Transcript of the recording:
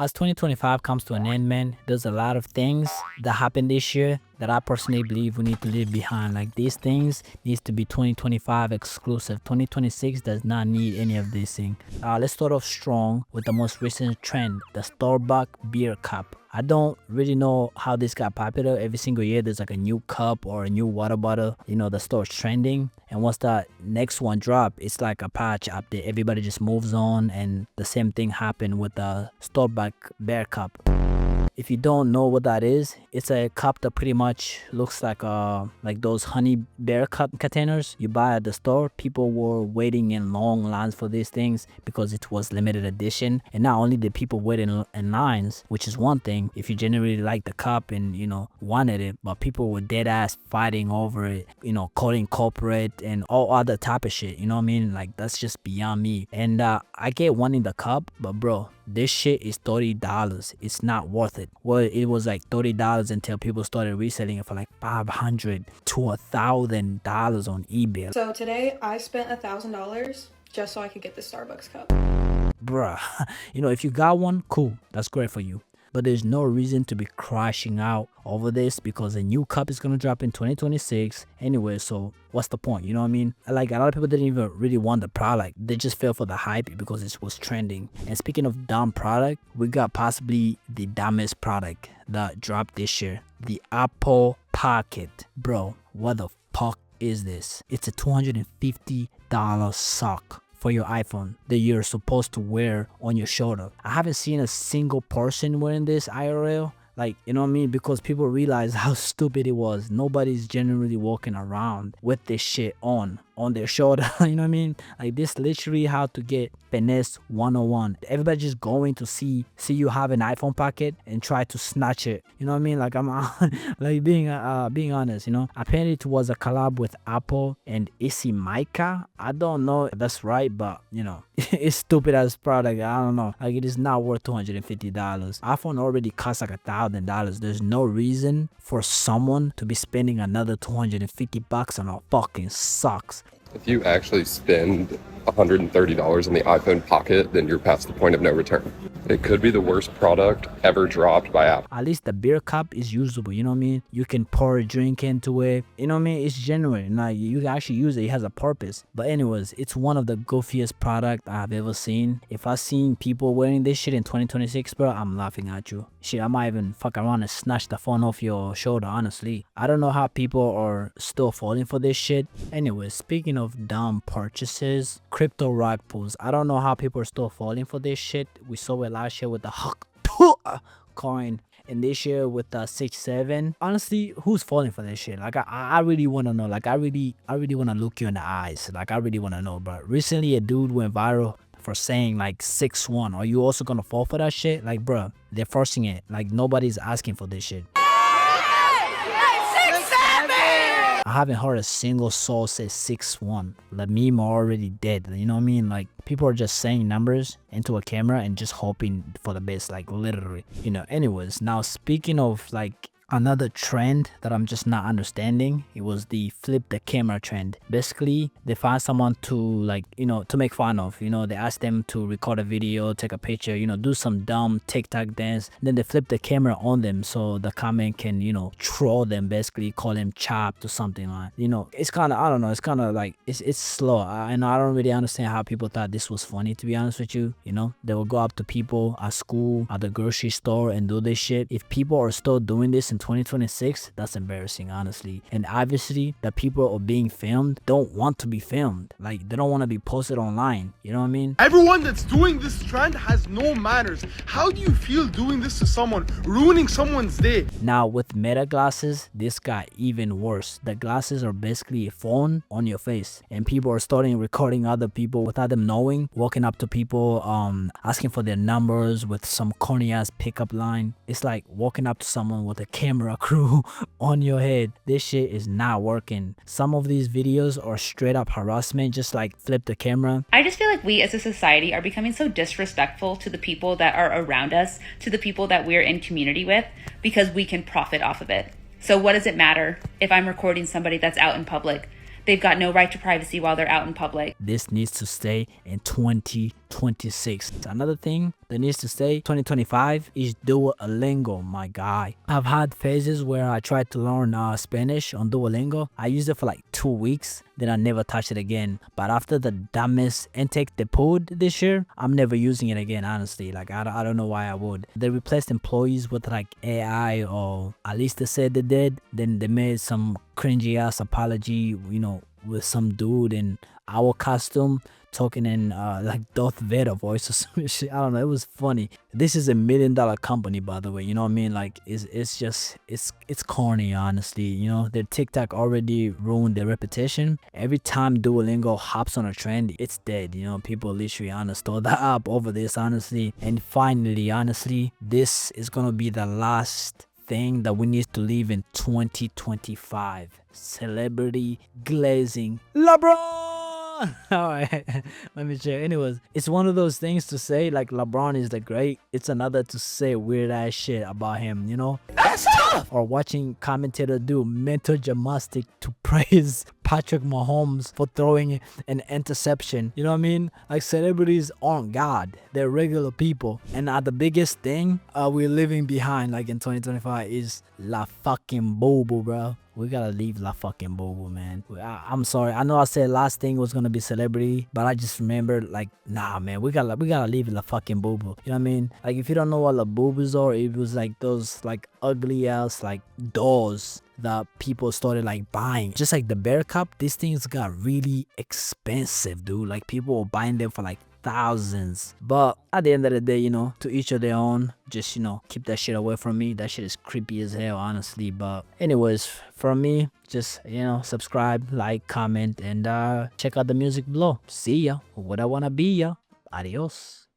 As 2025 comes to an end, man, there's a lot of things that happened this year that I personally believe we need to leave behind. Like these things needs to be 2025 exclusive. 2026 does not need any of these things. Let's start off strong with the most recent trend, the Starbucks beer cup. I don't really know how this got popular. Every single year there's like a new cup or a new water bottle, that starts trending. And once that next one drop, it's like a patch update. Everybody just moves on, and the same thing happened with the Starbucks bear cup. If you don't know what that is, it's a cup that pretty much looks like those honey bear cup containers you buy at the store. People were waiting in long lines for these things because it was limited edition. And not only did people wait in lines, which is one thing if you genuinely like the cup and wanted it, but people were dead ass fighting over it, calling corporate and all other type of shit. You know what I mean? Like that's just beyond me. And I get one in the cup, but bro, this shit is $30. It's not worth it. Well, it was like $30 until people started reselling it for like $500 to $1,000 on eBay. So today I spent $1,000 just so I could get the Starbucks cup. Bruh, if you got one, cool. That's great for you. But there's no reason to be crashing out over this because a new cup is going to drop in 2026 anyway. So what's the point? You know what I mean? Like a lot of people didn't even really want the product. They just fell for the hype because it was trending. And speaking of dumb product, we got possibly the dumbest product that dropped this year. The Apple Pocket. Bro, what the fuck is this? It's a $250 sock for your iPhone that you're supposed to wear on your shoulder. I haven't seen a single person wearing this IRL. Like, you know what I mean? Because people realize how stupid it was. Nobody's generally walking around with this shit on their shoulder. You know what I mean? Like this literally how to get finesse 101. Everybody just going to see you have an iPhone pocket and try to snatch it. You know what I mean? Like I'm like being honest, Apparently it was a collab with Apple and Issey Micah. I don't know if that's right, but it's stupid as product. I don't know. Like it is not worth $250. iPhone already costs like $1,000. There's no reason for someone to be spending another $250 on a fucking socks. If you actually spend $130 on the iPhone Pocket, then you're past the point of no return. It could be the worst product ever dropped by Apple. At least the beer cup is usable, you know what I mean? You can pour a drink into it. You know what I mean? It's genuine. Like you can actually use it. It has a purpose. But anyways, it's one of the goofiest product I've ever seen. If I seen people wearing this shit in 2026, bro, I'm laughing at you. Shit, I might even fuck around and snatch the phone off your shoulder, honestly. I don't know how people are still falling for this shit. Anyways, speaking of dumb purchases, crypto rug pulls. I don't know how people are still falling for this shit. We saw it last year with the Huck coin, and this year with the 6-7. Honestly, who's falling for this shit? Like I really want to know. Like I really want to look you in the eyes. Like I really want to know. But recently a dude went viral for saying like 6-1. Are you also gonna fall for that shit? Like bruh, they're forcing it. Like nobody's asking for this shit. I haven't heard a single soul say 6-1. The meme are already dead. You know what I mean? Like people are just saying numbers into a camera and just hoping for the best, like literally. Anyways, now speaking of like another trend that I'm just not understanding, it was the flip the camera trend. Basically, they find someone to to make fun of. They ask them to record a video, take a picture, do some dumb TikTok dance. Then they flip the camera on them so the comment can, troll them, basically call them chopped or something like. It's kind of, I don't know, it's kind of like, it's slow. And I don't really understand how people thought this was funny, to be honest with you. They will go up to people at school, at the grocery store and do this shit. If people are still doing this in 2026, that's embarrassing, honestly. And obviously the people are being filmed don't want to be filmed. Like they don't want to be posted online. You know what I mean? Everyone that's doing this trend has no manners. How do you feel doing this to someone, ruining someone's day? Now with Meta glasses, this got even worse. The glasses are basically a phone on your face, and people are starting recording other people without them knowing, walking up to people, asking for their numbers with some corny ass pickup line. It's like walking up to someone with a camera crew on your head. This shit is not working. Some of these videos are straight up harassment, just like flip the camera. I just feel like we as a society are becoming so disrespectful to the people that are around us, to the people that we're in community with, because we can profit off of it. So what does it matter if I'm recording somebody that's out in public? They've got no right to privacy while they're out in public. This needs to stay in 2026. Another thing that needs to stay 2025 is Duolingo, my guy. I've had phases where I tried to learn Spanish on Duolingo. I used it for like 2 weeks, then I never touched it again. But after the dumbest intake they pulled this year, I'm never using it again, honestly. Like, I don't know why I would. They replaced employees with like AI, or at least they said they did. Then they made some cringy ass apology, with some dude in our costume talking in like Darth Vader voice or some shit. I don't know. It was funny. This is $1 million company, by the way. You know what I mean? Like, it's just corny, honestly. Their TikTok already ruined their reputation. Every time Duolingo hops on a trend, it's dead. People literally uninstall the app over this, honestly. And finally, honestly, this is gonna be the last thing that we need to leave in 2025. Celebrity glazing. LeBron! Alright, let me check. Anyways, it's one of those things to say like LeBron is the great. It's another to say weird ass shit about him, That's tough! Or watching commentator do mental gymnastic to praise Patrick Mahomes for throwing an interception. You know what I mean? Like, celebrities aren't God. They're regular people. And the biggest thing we're leaving behind, like in 2025, is La fucking Bobo, bro. We gotta leave La fucking Bobo, man. I'm sorry. I know I said last thing was gonna be celebrity, but I just remembered, like, nah, man. We gotta leave La fucking Bobo. You know what I mean? Like, if you don't know what La Bobos are, it was like those like ugly ass like dolls that people started like buying. Just like the Bear Cup, these things got really expensive, dude. Like, people were buying them for like thousands. But at the end of the day, to each of their own. Just, keep that shit away from me. That shit is creepy as hell, honestly. But anyways, from me, just, subscribe, like, comment, and check out the music below. See ya. What I wanna be ya. Adios.